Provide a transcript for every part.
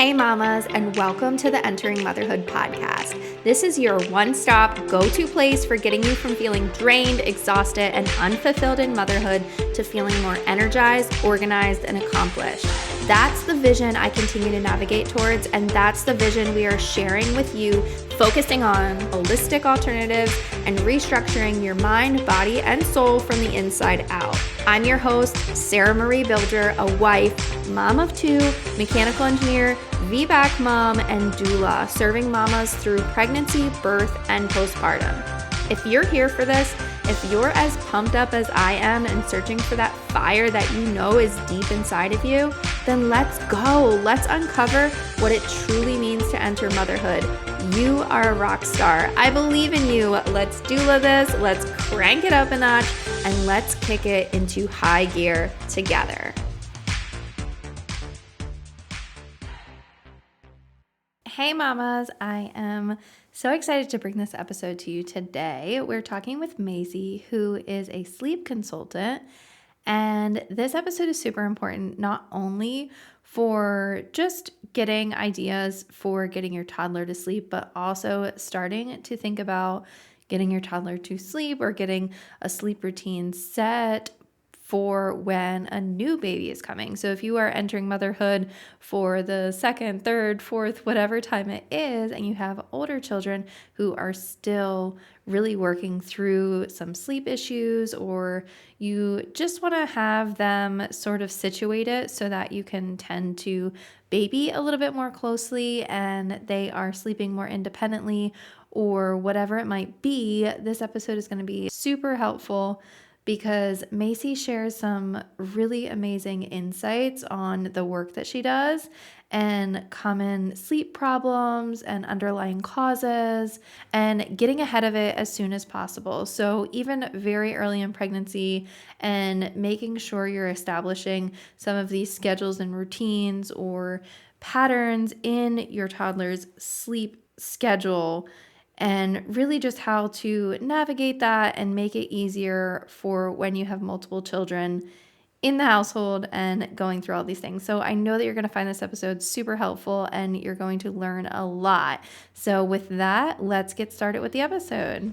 Hey mamas, and welcome to the Entering Motherhood podcast. This is your one-stop go-to place for getting you from feeling drained, exhausted, and unfulfilled in motherhood to feeling more energized, organized, and accomplished. That's the vision I continue to navigate towards, and that's the vision we are sharing with you, focusing on holistic alternatives and restructuring your mind, body, and soul from the inside out. I'm your host, Sarah Marie Bilger, a wife, mom of two, mechanical engineer, VBAC mom, and doula, serving mamas through pregnancy, birth, and postpartum. If you're here for this, if you're as pumped up as I am and searching for that fire that you know is deep inside of you, then let's go. Let's uncover what it truly means to enter motherhood. You are a rock star. I believe in you. Let's doula this. Let's crank it up a notch and let's kick it into high gear together. Hey mamas, I am so excited to bring this episode to you today. We're talking with Maisie, who is a sleep consultant, and this episode is super important not only for just getting ideas for getting your toddler to sleep, but also starting to think about getting your toddler to sleep or getting a sleep routine set for when a new baby is coming. So if you are entering motherhood for the second, third, fourth, whatever time it is, and you have older children who are still really working through some sleep issues, or you just want to have them sort of situated so that you can tend to baby a little bit more closely and they are sleeping more independently, or whatever it might be, this episode is going to be super helpful because Macy shares some really amazing insights on the work that she does and common sleep problems and underlying causes and getting ahead of it as soon as possible. So even very early in pregnancy and making sure you're establishing some of these schedules and routines or patterns in your toddler's sleep schedule, and really just how to navigate that and make it easier for when you have multiple children in the household and going through all these things. So I know that you're going to find this episode super helpful and you're going to learn a lot. So with that, let's get started with the episode.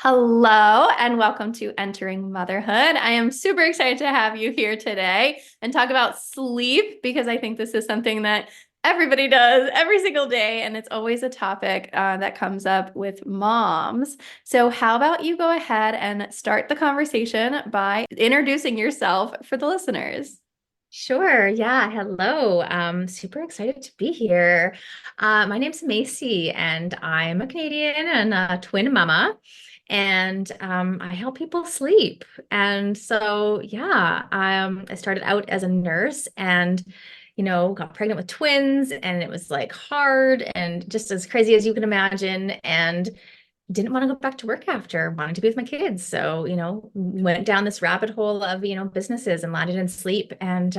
Hello and welcome to Entering Motherhood. I am super excited to have you here today and talk about sleep because I think this is something that everybody does every single day, and it's always a topic that comes up with moms. So how about you go ahead and start the conversation by introducing yourself for the listeners? Sure. Yeah. Hello. Super excited to be here. My name's Macy, and I'm a Canadian and a twin mama, and I help people sleep. And so, yeah, I started out as a nurse, and got pregnant with twins, and it was like hard and just as crazy as you can imagine. And didn't want to go back to work after, wanting to be with my kids. So, went down this rabbit hole of, businesses and landed in sleep. And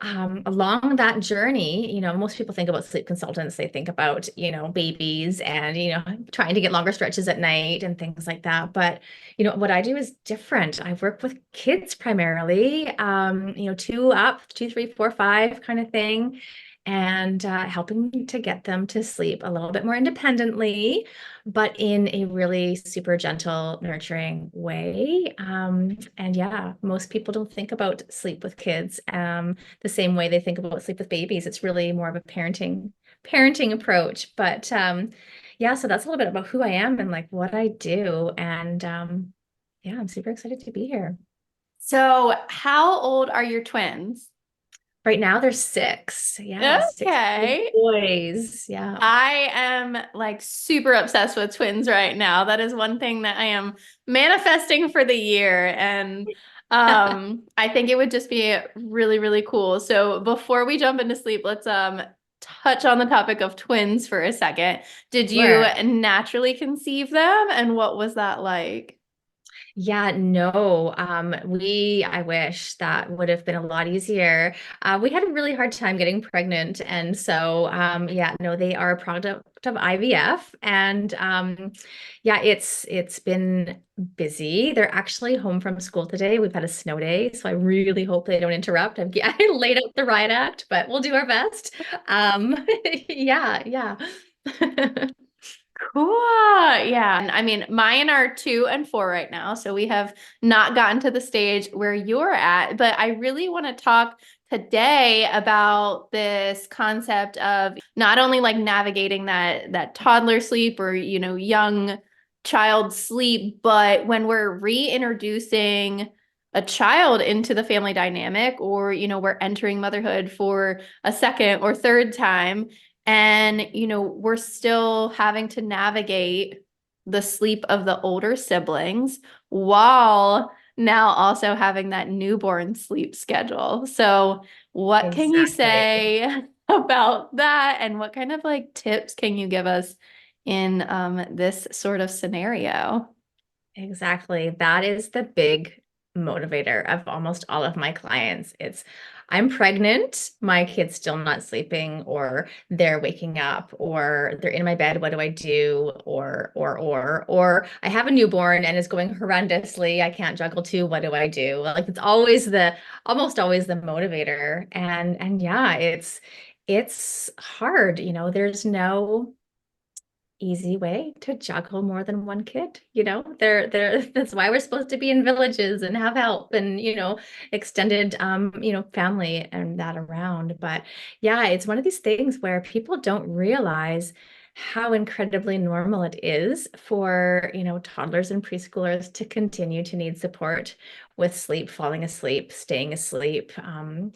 along that journey, most people think about sleep consultants. They think about, babies and, trying to get longer stretches at night and things like that. But, what I do is different. I work with kids primarily, two up, two, three, four, five kind of thing, and helping to get them to sleep a little bit more independently, but in a really super gentle, nurturing way. And yeah, most people don't think about sleep with kids the same way they think about sleep with babies. It's really more of a parenting approach. But yeah, so that's a little bit about who I am and like what I do. And yeah, I'm super excited to be here. So how old are your twins? Right now, there's six. Yeah, six big Okay. boys. Yeah. I am like super obsessed with twins right now. That is one thing that I am manifesting for the year. And I think it would just be really, really cool. So before we jump into sleep, let's touch on the topic of twins for a second. Did you Sure. naturally conceive them? And what was that like? Yeah, no. I wish that would have been a lot easier. We had a really hard time getting pregnant. And so, yeah, no, they are a product of IVF. And yeah, it's been busy. They're actually home from school today. We've had a snow day, so I really hope they don't interrupt. I laid out the riot act, but we'll do our best. Yeah, yeah. Cool. Yeah. And I mean, mine are 2 and 4 right now. So we have not gotten to the stage where you're at. But I really want to talk today about this concept of not only like navigating that toddler sleep or, young child sleep, but when we're reintroducing a child into the family dynamic, or, we're entering motherhood for a second or third time, and, we're still having to navigate the sleep of the older siblings while now also having that newborn sleep schedule. So, what can you Exactly. say about that? And what kind of like tips can you give us in this sort of scenario? Exactly. That is the big motivator of almost all of my clients. I'm pregnant, my kid's still not sleeping, or they're waking up, or they're in my bed. What do I do? Or I have a newborn and it's going horrendously. I can't juggle two. What do I do? Like it's almost always the motivator. And yeah, it's hard. There's no easy way to juggle more than one kid. That's why we're supposed to be in villages and have help and, extended, family and that around. But yeah, it's one of these things where people don't realize how incredibly normal it is for, toddlers and preschoolers to continue to need support with sleep, falling asleep, staying asleep, in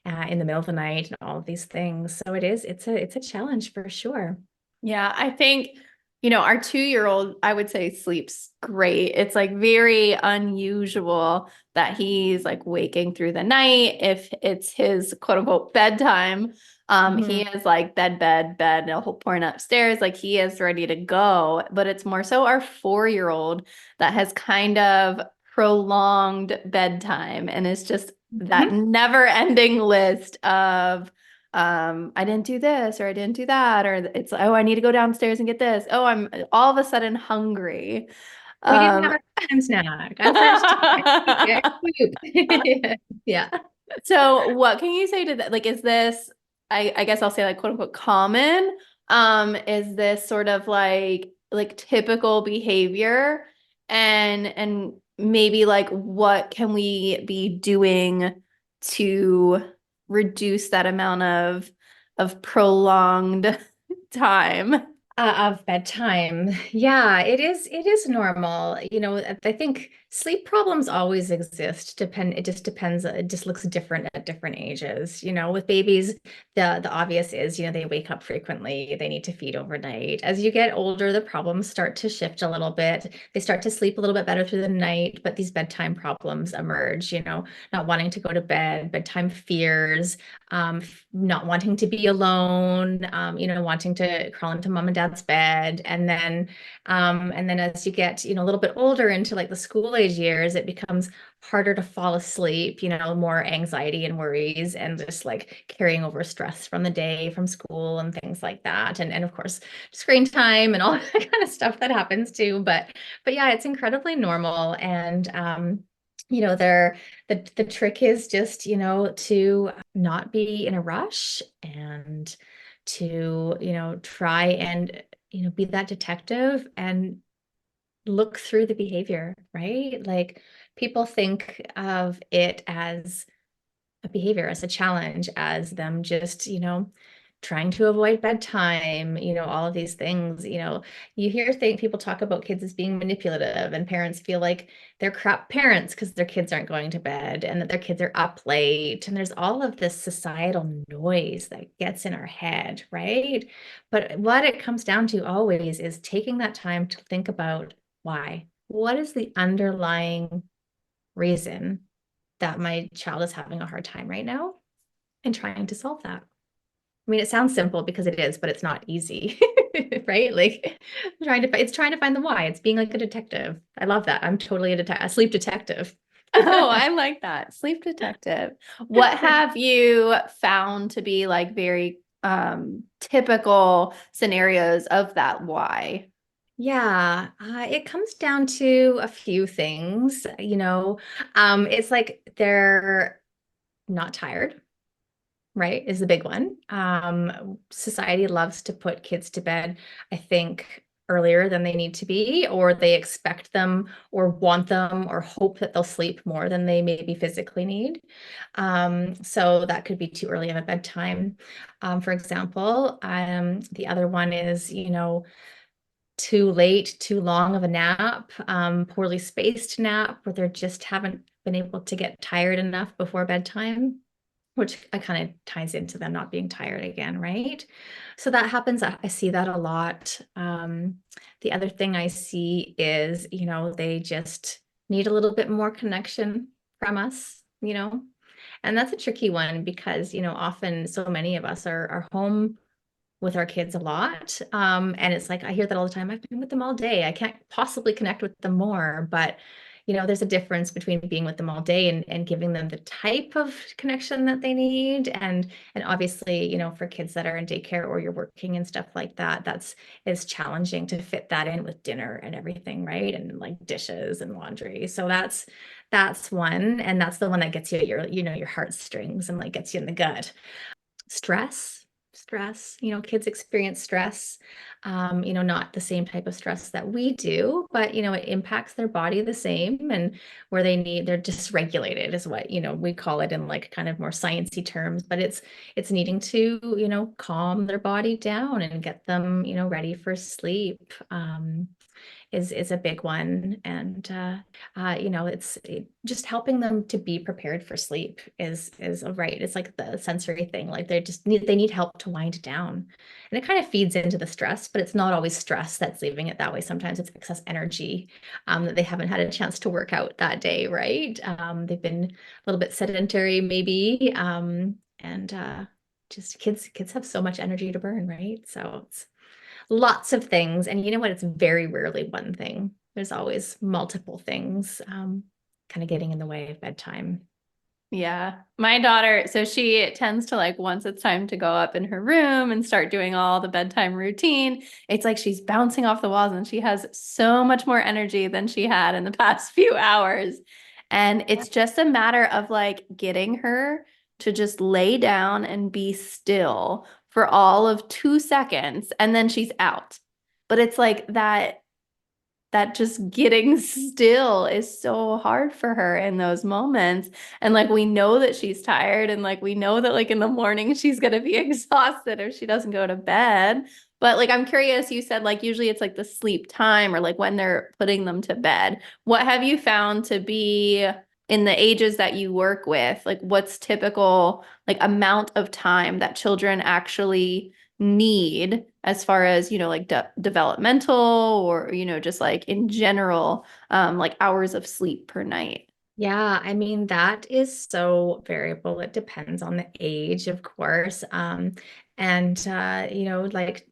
the middle of the night, and all of these things. So it's a challenge for sure. Yeah, I think, our 2-year-old, I would say sleeps great. It's like very unusual that he's like waking through the night. If it's his quote unquote bedtime, he Mhm. is like bed, and he'll point upstairs, like he is ready to go. But it's more so our 4-year-old that has kind of prolonged bedtime and is just that Mhm. never ending list of I didn't do this or I didn't do that, or it's, oh, I need to go downstairs and get this. Oh, I'm all of a sudden hungry. We didn't have Um, our time snack. I'm thirsty. I need to poop. Yeah. so what can you say to that? Like, is this, I guess I'll say like quote unquote common? Is this sort of like typical behavior? And maybe like what can we be doing to reduce that amount of prolonged time? Of bedtime. Yeah, it is normal. I think sleep problems always exist. It just depends. It just looks different at different ages. With babies, the obvious is, they wake up frequently, they need to feed overnight. As you get older, the problems start to shift a little bit. They start to sleep a little bit better through the night, but these bedtime problems emerge, not wanting to go to bed, bedtime fears, not wanting to be alone, wanting to crawl into mom and dad's bed. And then as you get, a little bit older into like the school age years, it becomes harder to fall asleep, more anxiety and worries and just like carrying over stress from the day from school and things like that. And of course, screen time and all that kind of stuff that happens too. But yeah, it's incredibly normal. And the trick is just, to not be in a rush and to, try and, be that detective and look through the behavior, right? Like people think of it as a behavior, as a challenge, as them just, trying to avoid bedtime, all of these things. You hear people talk about kids as being manipulative, and parents feel like they're crap parents because their kids aren't going to bed and that their kids are up late. And there's all of this societal noise that gets in our head, right? But what it comes down to always is taking that time to think about why. What is the underlying reason that my child is having a hard time right now and trying to solve that? I mean, it sounds simple because it is, but it's not easy. Right? Like it's trying to find the why. It's being like a detective. I love that. I'm totally a sleep detective. Oh, I like that. Sleep detective. What have you found to be like very typical scenarios of that why? Yeah, it comes down to a few things, it's like they're not tired, right, is the big one. Society loves to put kids to bed, I think, earlier than they need to be, or they expect them or want them or hope that they'll sleep more than they maybe physically need. So that could be too early of a bedtime. For example, the other one is, too late, too long of a nap, poorly spaced nap, where they just haven't been able to get tired enough before bedtime, which I kind of ties into them not being tired again, right? So that happens. I see that a lot. The other thing I see is, they just need a little bit more connection from us, and that's a tricky one because, often so many of us are home with our kids a lot. And it's like I hear that all the time. I've been with them all day. I can't possibly connect with them more. But there's a difference between being with them all day and giving them the type of connection that they need. And obviously, for kids that are in daycare or you're working and stuff like that, is challenging to fit that in with dinner and everything, right? And like dishes and laundry. So that's one. And that's the one that gets you at your heartstrings and like gets you in the gut. Stress, kids experience stress, not the same type of stress that we do, but it impacts their body the same, and where they're dysregulated is what we call it in like kind of more sciencey terms, but it's needing to calm their body down and get them ready for sleep. Is a big one. And just helping them to be prepared for sleep is right. It's like the sensory thing. Like they need help to wind down, and it kind of feeds into the stress, but it's not always stress that's leaving it that way. Sometimes it's excess energy that they haven't had a chance to work out that day, right? They've been a little bit sedentary, maybe, and just kids have so much energy to burn, right? So it's lots of things. And you know what? It's very rarely one thing. There's always multiple things kind of getting in the way of bedtime. Yeah. My daughter, so she tends to like once it's time to go up in her room and start doing all the bedtime routine, it's like she's bouncing off the walls and she has so much more energy than she had in the past few hours. And it's just a matter of like getting her to just lay down and be still for all of 2 seconds and then she's out. But it's like that just getting still is so hard for her in those moments. And like we know that she's tired and like we know that like in the morning she's going to be exhausted if she doesn't go to bed. But like I'm curious, you said like usually it's like the sleep time or like when they're putting them to bed. What have you found to be in the ages that you work with? Like what's typical like amount of time that children actually need as far as like developmental or just like in general like hours of sleep per night. Yeah, I mean, that is so variable. It depends on the age, of course. And, like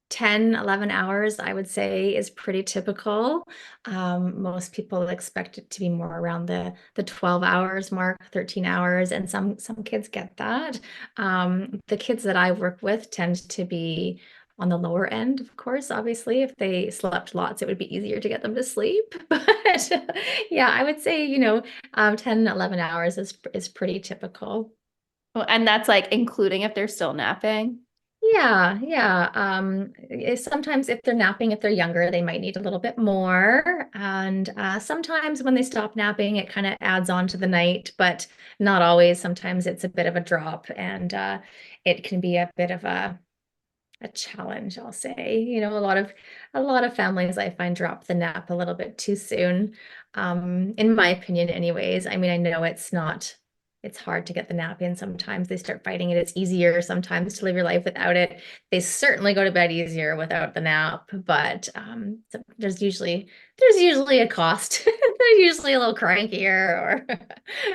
10, 11 hours, I would say, is pretty typical. Most people expect it to be more around the 12 hours mark, 13 hours, and some kids get that. The kids that I work with tend to be on the lower end, of course. Obviously, if they slept lots, it would be easier to get them to sleep. But yeah, I would say, 10, 11 hours is pretty typical. Well, and that's like including if they're still napping. Yeah, yeah. Sometimes if they're napping, if they're younger, they might need a little bit more. And sometimes when they stop napping, it kind of adds on to the night, but not always. Sometimes it's a bit of a drop, and it can be a bit of a challenge, I'll say. A lot of families I find drop the nap a little bit too soon. In my opinion, anyways. I mean, I know it's hard to get the nap in sometimes. They start fighting it. It's easier sometimes to live your life without it. They certainly go to bed easier without the nap, but there's usually a cost. They're usually a little crankier or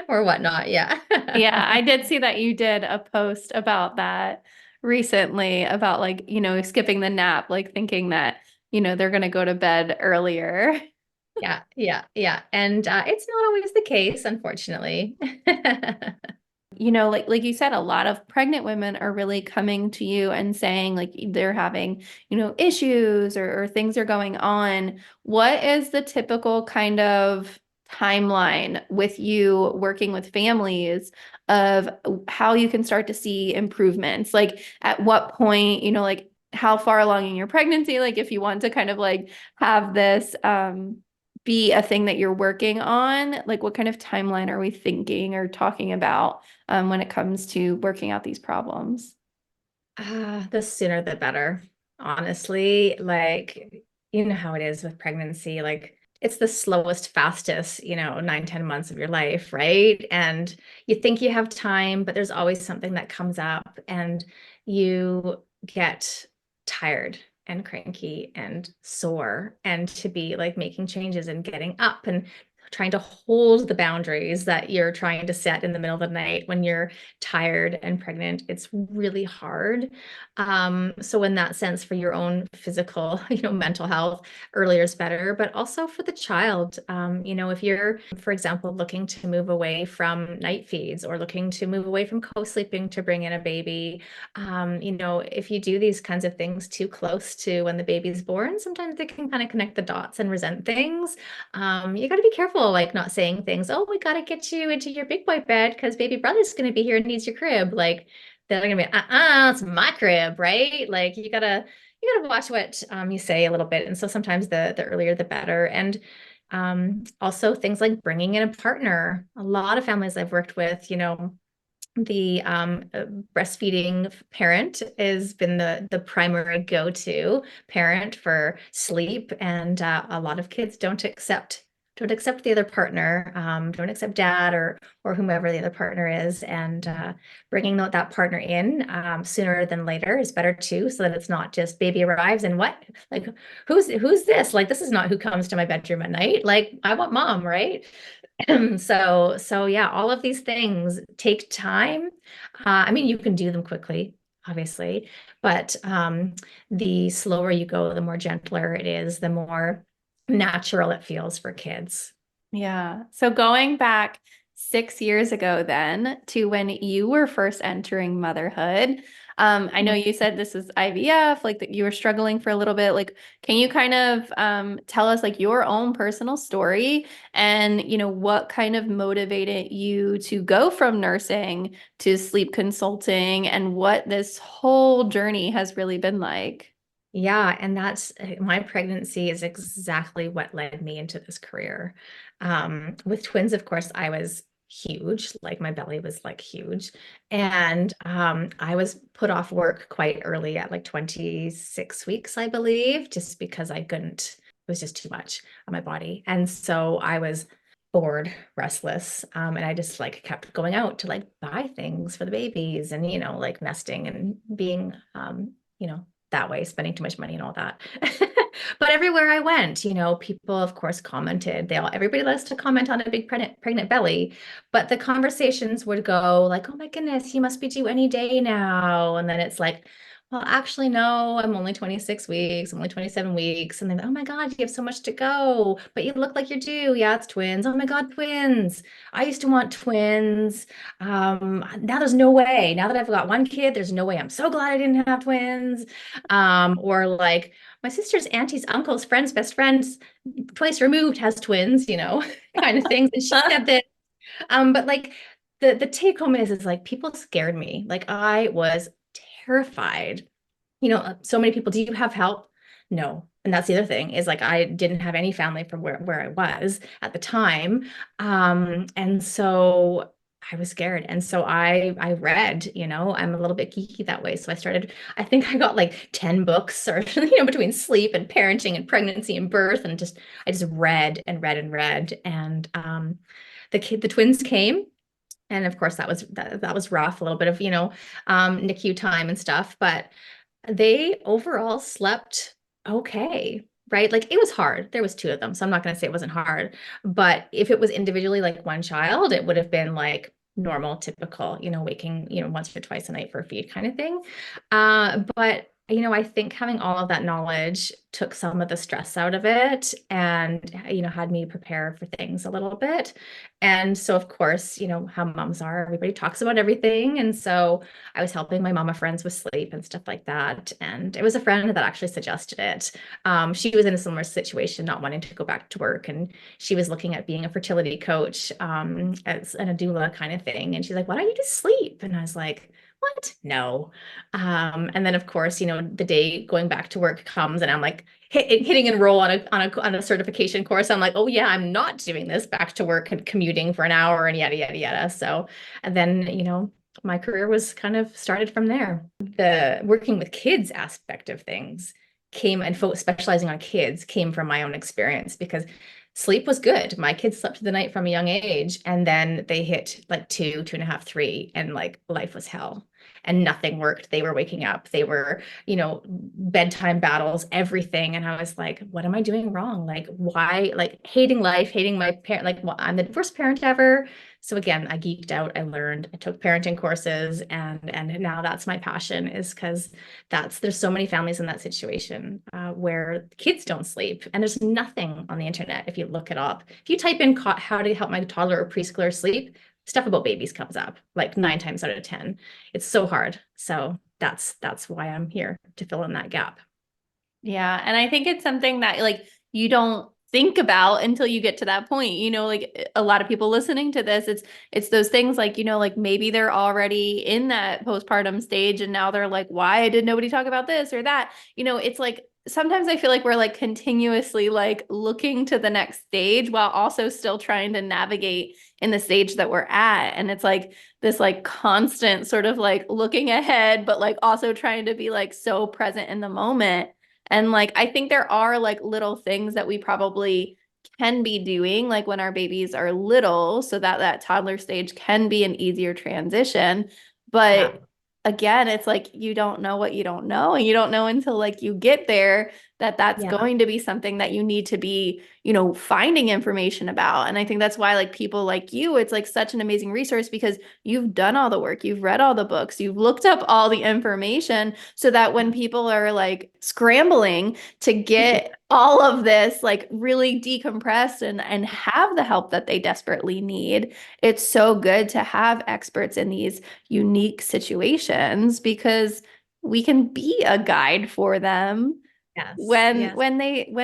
or whatnot. Yeah. Yeah, I did see that you did a post about that recently about like, skipping the nap, like thinking that, they're going to go to bed earlier. Yeah, yeah, yeah. And it's not always the case, unfortunately. Like you said, a lot of pregnant women are really coming to you and saying like they're having, issues or things are going on. What is the typical kind of timeline with you working with families of how you can start to see improvements? Like at what point, like how far along in your pregnancy, like if you want to kind of like have this be a thing that you're working on, like what kind of timeline are we thinking or talking about? When it comes to working out these problems. The sooner the better, honestly. Like, you know how it is with pregnancy. Like, it's the slowest, fastest, 9, 10 months of your life, right? And you think you have time, but there's always something that comes up and you get tired and cranky and sore and to be like making changes and getting up and trying to hold the boundaries that you're trying to set in the middle of the night when you're tired and pregnant. It's really hard. So in that sense, for your own physical, mental health, earlier is better, but also for the child. If you're, for example, looking to move away from night feeds or looking to move away from co-sleeping to bring in a baby, if you do these kinds of things too close to when the baby's born, sometimes they can kind of connect the dots and resent things. You got to be careful, like not saying things, oh, we got to get you into your big boy bed because baby brother's going to be here and needs your crib. Like they're going to be, it's my crib, right? Like you gotta watch what you say a little bit. And so sometimes the earlier the better. And also things like bringing in a partner. A lot of families I've worked with, the breastfeeding parent has been the primary go-to parent for sleep, and a lot of kids don't accept the other partner, don't accept dad or whomever the other partner is, and bringing that partner in sooner than later is better too, so that it's not just baby arrives and what, like, who's this? Like, this is not who comes to my bedroom at night. Like, I want mom, right? So yeah, all of these things take time. I mean, you can do them quickly, obviously, but the slower you go, the more gentler it is, the more natural it feels for kids. Yeah. So going back 6 years ago then to when you were first entering motherhood, I know you said this is IVF, like that you were struggling for a little bit. Like, can you kind of tell us like your own personal story and what kind of motivated you to go from nursing to sleep consulting and what this whole journey has really been like? Yeah, and that's my pregnancy is exactly what led me into this career. With twins, of course, I was huge, like my belly was like huge. And I was put off work quite early at like 26 weeks, I believe, just because I couldn't, it was just too much on my body. And so I was bored, restless. And I just like kept going out to like buy things for the babies and, like nesting and being, that way, spending too much money and all that. But everywhere I went, people of course commented. Everybody loves to comment on a big pregnant belly, but the conversations would go like, "Oh my goodness, you must be due any day now." And then it's like, "Well, actually, no, I'm only 26 weeks, I'm only 27 weeks." And then, "Oh my God, you have so much to go, but you look like you're due." Yeah, it's twins. Oh my God, twins. I used to want twins. Now there's no way. Now that I've got one kid, there's no way. I'm so glad I didn't have twins. Or like my sister's auntie's uncle's friend's best friends twice removed has twins, kind of things. And she said that, but like the take home is like people scared me. Like I was terrified. So many people, do you have help? No. And that's the other thing is like I didn't have any family from where I was at the time. And so I was scared. And so I read, I'm a little bit geeky that way. So I think I got like 10 books or, between sleep and parenting and pregnancy and birth and I just read and read and read. And the twins came. And of course that was rough, a little bit of, NICU time and stuff, but they overall slept okay, right? Like it was hard. There was two of them, so I'm not going to say it wasn't hard. But if it was individually like one child, it would have been like normal, typical, waking, once or twice a night for a feed kind of thing. But I think having all of that knowledge took some of the stress out of it and, had me prepare for things a little bit. And so, of course, how moms are, everybody talks about everything. And so I was helping my mama friends with sleep and stuff like that. And it was a friend that actually suggested it. She was in a similar situation, not wanting to go back to work. And she was looking at being a fertility coach, as a doula kind of thing. And she's like, why don't you just sleep? And I was like, what? No. And then of course, the day going back to work comes and I'm like hitting enroll on a certification course. I'm like, oh yeah, I'm not doing this back to work and commuting for an hour and yada, yada, yada. So, and then, my career was kind of started from there. The working with kids aspect of things came and specializing on kids came from my own experience because sleep was good. My kids slept through the night from a young age, and then they hit like 2.5, 3, and like life was hell and nothing worked. They were waking up. They were, bedtime battles, everything. And I was like, what am I doing wrong? Like, why? Like, hating life, hating my parent. Like, well, I'm the worst parent ever. So again, I geeked out. I learned. I took parenting courses, and now that's my passion. Is because there's so many families in that situation where kids don't sleep, and there's nothing on the internet. If you look it up, if you type in how to help my toddler or preschooler sleep, stuff about babies comes up like 9 times out of 10. It's so hard. So that's why I'm here, to fill in that gap. Yeah. And I think it's something that like you don't think about until you get to that point. Like a lot of people listening to this, it's those things like, like maybe they're already in that postpartum stage and now they're like, why did nobody talk about this or that? It's like sometimes I feel like we're like continuously like looking to the next stage while also still trying to navigate in the stage that we're at. And it's like this like constant sort of like looking ahead, but like also trying to be like so present in the moment. And like, I think there are like little things that we probably can be doing like when our babies are little so that that toddler stage can be an easier transition. Yeah. But again, it's like you don't know what you don't know. And you don't know until like you get there that that's Yeah. going to be something that you need to be, finding information about. And I think that's why like people like you, it's like such an amazing resource because you've done all the work, you've read all the books, you've looked up all the information so that when people are like scrambling to Yeah. get all of this like really decompressed and have the help that they desperately need, it's so good to have experts in these unique situations because we can be a guide for them Yes. when Yes. when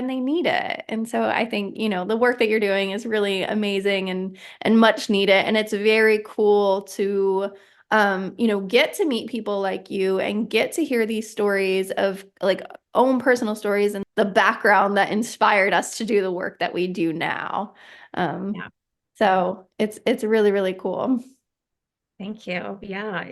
they need it. And so I think, the work that you're doing is really amazing and much needed. And it's very cool to get to meet people like you and get to hear these stories of like own personal stories and the background that inspired us to do the work that we do now. Um, Yeah. Yeah. so it's really, really cool. Thank you. Yeah.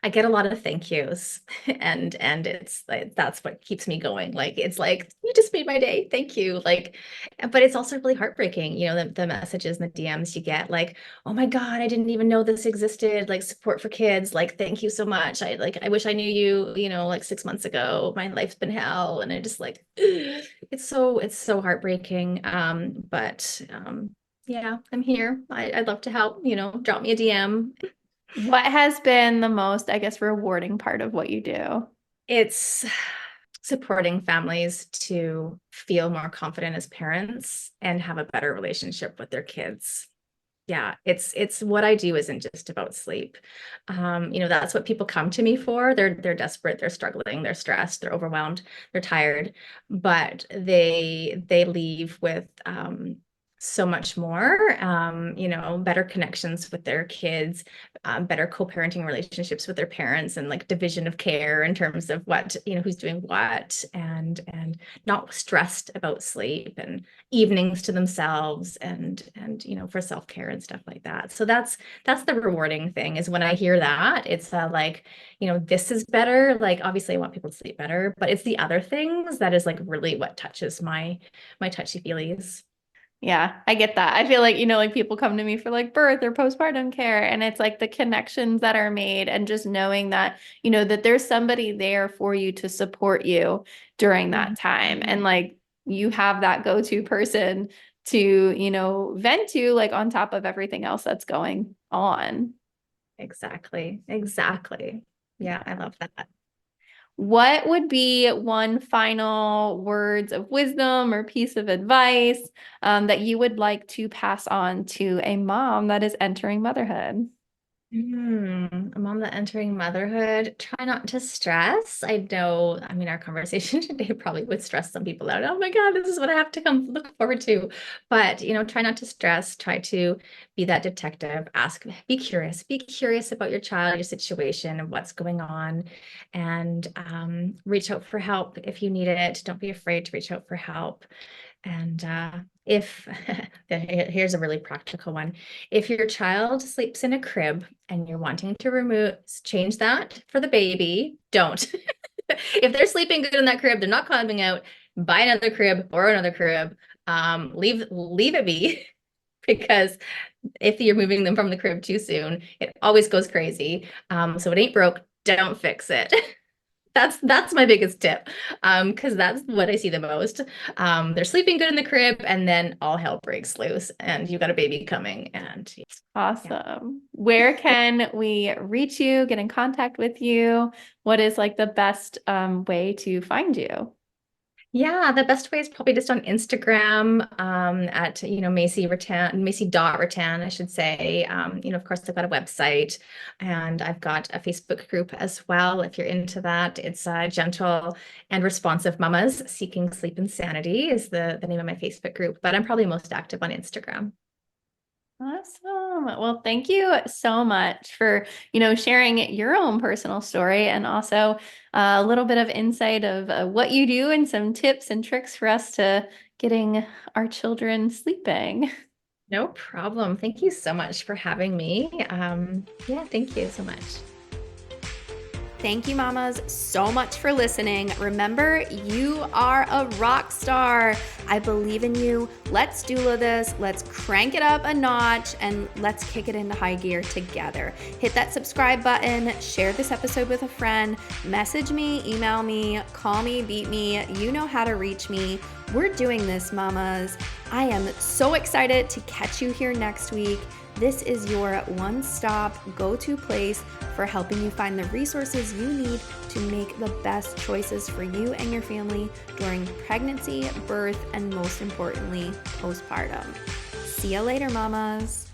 I get a lot of thank yous and it's like that's what keeps me going. Like it's like you just made my day. Thank you. Like, but it's also really heartbreaking, the messages and the DMs you get like, oh my God, I didn't even know this existed. Like support for kids. Like, thank you so much. I wish I knew you, like 6 months ago. My life's been hell. And I just like it's so heartbreaking. But yeah, I'm here. I'd love to help, drop me a DM. What has been the most, I guess, rewarding part of what you do? It's supporting families to feel more confident as parents and have a better relationship with their kids. Yeah, it's what I do isn't just about sleep. That's what people come to me for. They're desperate, they're struggling, they're stressed, they're overwhelmed, they're tired, but they leave with so much more, better connections with their kids, better co-parenting relationships with their parents, and like division of care in terms of what, who's doing what, and not stressed about sleep, and evenings to themselves, and for self-care and stuff like that. So that's the rewarding thing, is when I hear that it's like, this is better. Like obviously I want people to sleep better, but it's the other things that is like really what touches my touchy feelies. Yeah, I get that. I feel like, like people come to me for like birth or postpartum care, and it's like the connections that are made and just knowing that, that there's somebody there for you to support you during that time. Mhm. And like you have that go-to person to, vent to, like on top of everything else that's going on. Exactly. Exactly. Yeah, I love that. What would be one final words of wisdom or piece of advice that you would like to pass on to a mom that is entering motherhood? A mom that entering motherhood, try not to stress. I know, I mean, our conversation today probably would stress some people out. Oh my God, this is what I have to come look forward to. But, try not to stress, try to be that detective, ask, be curious about your child, your situation, and what's going on, and reach out for help if you need it. Don't be afraid to reach out for help. And if here's a really practical one, if your child sleeps in a crib and you're wanting to change that for the baby, don't. If they're sleeping good in that crib, they're not climbing out, buy another crib or another crib. Leave it be because if you're moving them from the crib too soon, it always goes crazy. So it ain't broke, don't fix it. That's my biggest tip, because that's what I see the most. They're sleeping good in the crib, and then all hell breaks loose, and you got a baby coming, and yeah. Awesome. Where can we reach you, get in contact with you? What is like the best way to find you? Yeah, the best way is probably just on Instagram, at, Macy.Rattan, I should say. Of course, I've got a website and I've got a Facebook group as well. If you're into that, it's Gentle and Responsive Mamas Seeking Sleep and Sanity is the name of my Facebook group, but I'm probably most active on Instagram. Awesome. Well, thank you so much for, sharing your own personal story and also a little bit of insight of what you do and some tips and tricks for us to getting our children sleeping. No problem. Thank you so much for having me. Yeah, thank you so much. Thank you, mamas, so much for listening. Remember, you are a rock star. I believe in you. Let's doula this. Let's crank it up a notch and let's kick it into high gear together. Hit that subscribe button, share this episode with a friend, message me, email me, call me, beat me. You know how to reach me. We're doing this, mamas. I am so excited to catch you here next week. This is your one-stop go-to place for helping you find the resources you need to make the best choices for you and your family during pregnancy, birth, and most importantly, postpartum. See you later, mamas.